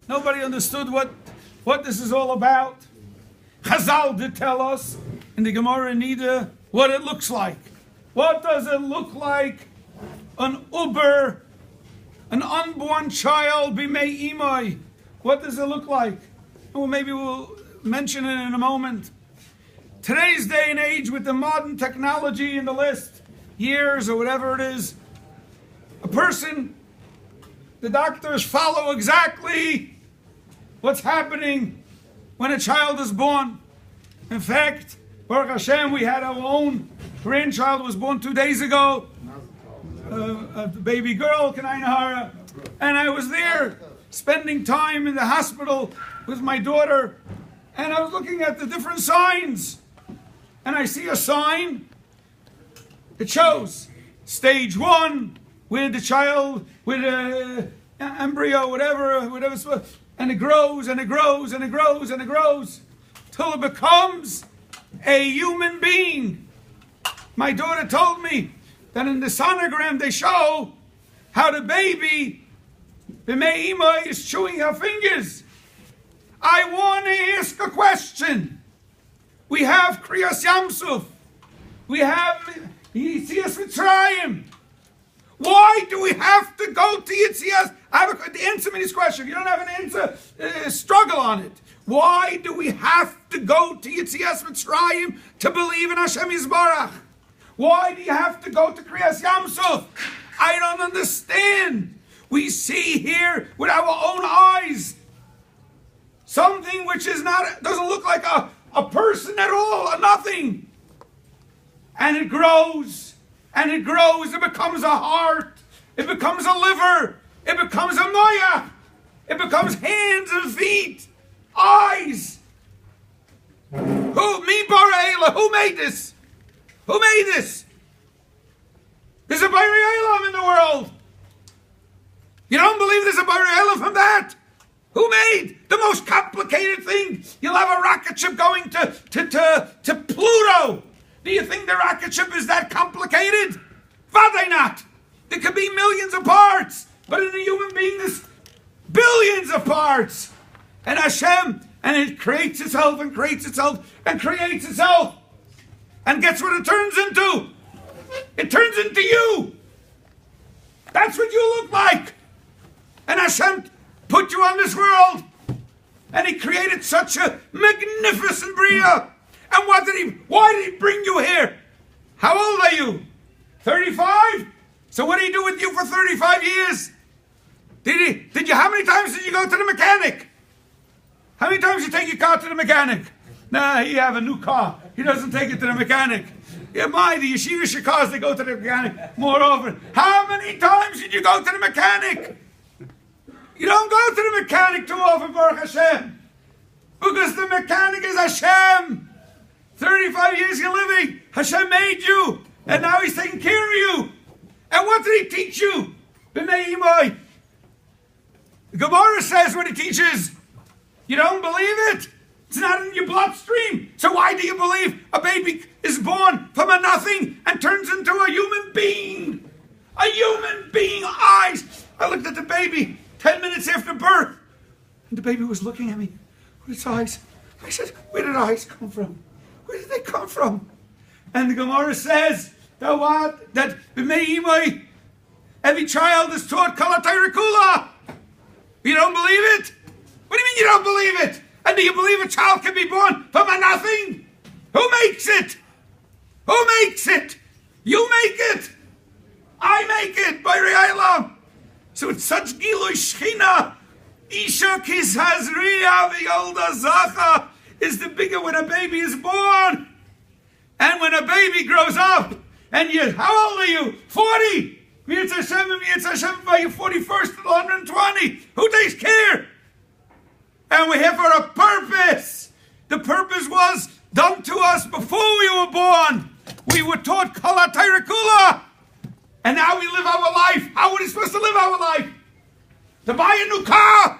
Nobody understood what this is all about. Chazal did tell us in the Gemara Nida what it looks like. What does it look like? An unborn child, b'mei imai. What does it look like? Well, maybe we'll mention it in a moment. Today's day and age, with the modern technology in the last years or whatever it is, a person, the doctors follow exactly what's happening when a child is born. In fact, Baruch Hashem, we had our own grandchild was born 2 days ago, a baby girl, Kanai, and I was there spending time in the hospital with my daughter, and I was looking at the different signs, and I see a sign. It shows stage 1 with the child with an embryo, whatever, and it grows and it grows and it grows and it grows till it becomes a human being. My daughter told me that in the sonogram they show how the baby, b'mei imai, is chewing her fingers. I want to ask a question. We have Kriyas Yamsuf. We have Yitzias Mitzrayim. Why do we have to go to Yitzias? Answer me this question. If you don't have an answer, struggle on it. Why do we have to go to Yitzias Mitzrayim to believe in Hashem Yisbarach? Why do you have to go to Kriyas Yamsuf? I don't understand. We see here with our own eyes something which is doesn't look like a person at all, a nothing. And it grows, and it grows, it becomes a heart, it becomes a liver, it becomes a moyach, it becomes hands and feet, eyes. Who? Me, Bara. Who made this? Who made this? There's a Bari Elam in the world. You don't believe there's a Bari Elam from that? Who made the most complicated thing? You'll have a rocket ship going to Pluto. Do you think the rocket ship is that complicated? Vade not. There could be millions of parts, but in a human being there's billions of parts. And Hashem, and it creates itself and creates itself and creates itself. And guess what it turns into? It turns into you. That's what you look like. And Hashem put you on this world. And He created such a magnificent Bria. And why did He bring you here? How old are you? 35? So what did He do with you for 35 years? How many times did you go to the mechanic? How many times did you take your car to the mechanic? Nah, you have a new car. He doesn't take it to the mechanic. Yeah, the yeshivish cars, they go to the mechanic more often. How many times did you go to the mechanic? You don't go to the mechanic too often, Baruch Hashem. Because the mechanic is Hashem. 35 years you're living. Hashem made you. And now He's taking care of you. And what did He teach you? B'nei imai. The Gemara says what He teaches. You don't believe it? It's not in your bloodstream. So why do you believe a baby is born from a nothing and turns into a human being? A human being, eyes. I looked at the baby 10 minutes after birth. And the baby was looking at me with its eyes. I said, where did eyes come from? Where did they come from? And the Gemara says that what? That b'mei imai, every child is taught kala Torah kula. You don't believe it? What do you mean you don't believe it? And do you believe a child can be born from a nothing? Who makes it? Who makes it? You make it. I make it. By Re'aylam. So it's such Gilui Shechina. Isha kis hazriya v'yolda zacha is the bigger when a baby is born. And when a baby grows up. And how old are you? 40. Mi'etz Hashem by your 41st to 120. Who takes care? And we're here for a purpose. The purpose was done to us before we were born. We were taught Kala Torah Kula. And now we live our life. How are we supposed to live our life? To buy a new car?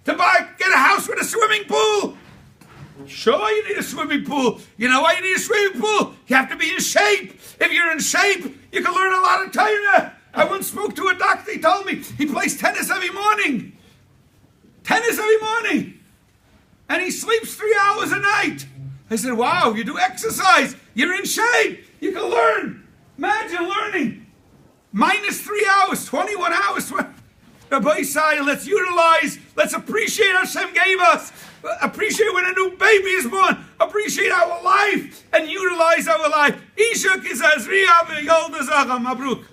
Get a house with a swimming pool? Sure, you need a swimming pool. You know why you need a swimming pool? You have to be in shape. If you're in shape, you can learn a lot of Torah. I once spoke to a doctor. He told me he plays tennis every morning. this every morning. And he sleeps 3 hours a night. I said, wow, you do exercise. You're in shape. You can learn. Imagine learning. Minus 3 hours, 21 hours. Rabbi said, let's appreciate Hashem gave us. Appreciate when a new baby is born. Appreciate our life and utilize our life. Ishak is Tazri'a v'yolda zacha. Mabruk.